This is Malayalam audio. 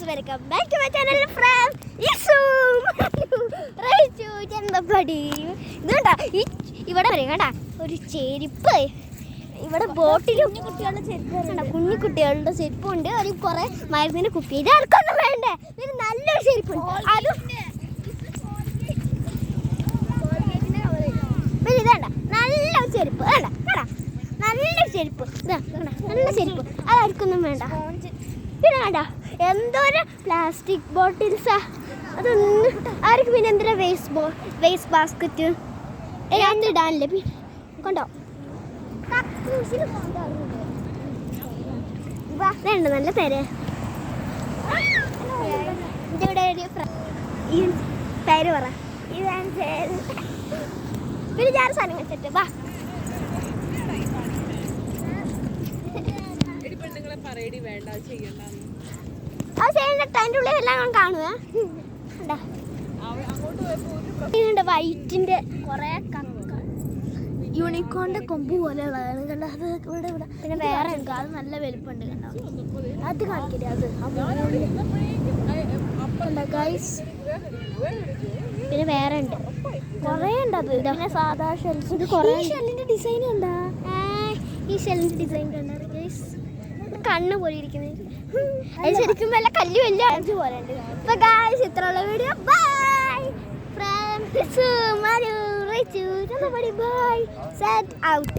Welcome back to my channel from ഇസും റൈച്ചു ചന്തപ്പടി. ഇതുണ്ടാ ഇവിടെ വരും കേട്ടാ ഒരു ചെരുപ്പ്. ഇവിടെ ബോട്ടിലും കുഞ്ഞു കുട്ടികളുടെ ചെരുപ്പുണ്ട്. ഒരു കുറെ മരുന്നിന്റെ കുപ്പി. ഇത് ആർക്കൊന്നും വേണ്ടേ? ഇത് നല്ലൊരു ചെരുപ്പുണ്ട്. അതും ഇതേണ്ട നല്ലൊരു ചെരുപ്പ്. വേണ്ട നല്ലൊരു ചെരുപ്പ്. നല്ല ചെരുപ്പ്. അതാർക്കൊന്നും വേണ്ട. പിന്നെ വേണ്ട എന്തോരം പ്ലാസ്റ്റിക് ബോട്ടിൽസാ. അതൊന്നും ആർക്ക്. പിന്നെ എന്തിനാ വേസ്റ്റ് ബാസ്ക്കറ്റ് എല്ലാം ഇടാനല്ലേ കൊണ്ടോ. വേണ്ട നല്ല തരേ. ഇതിവിടെ ഈ പേര് പറ. ഇതാണ് പേര്. പിന്നെ ഞാൻ സാധനം വെച്ചിട്ട് വാ. അത് ചെയ്യണ്ട. അതിൻ്റെ ഉള്ളിൽ എല്ലാം ഞാൻ കാണുക. വൈറ്റിന്റെ കുറെ യൂണിക്കോണിന്റെ കൊമ്പ് പോലെയുള്ളതാണ് കണ്ടോ. അത് ഇവിടെ ഇവിടെ. പിന്നെ വേറെ ഉണ്ട്. അത് നല്ല വലുപ്പമുണ്ട് കണ്ടോ. അത് കാണിക്കട്ടെ. അത് ഗൈസ്. പിന്നെ വേറെ ഉണ്ട് കുറേ ഉണ്ട്. അത് പിന്നെ സാധാ ഷെൽസ്. കുറേ ഷെല്ലിന്റെ ഡിസൈൻ ഉണ്ടാ. ഈ ഷെല്ലിന്റെ ഡിസൈൻ കണ്ടാ ഗൈസ്. കണ്ണ് പോലെ ഇരിക്കുന്നത്. അത് ശരിക്കും വല്ല കല്ല് വലിയ അഞ്ച് പോലെ ഉണ്ട്. അപ്പൊ ഗൈസ് ഇത്രയുള്ള വീഡിയോ. ബൈ ഫ്രം ബൈ സെറ്റ് ഔട്ട്.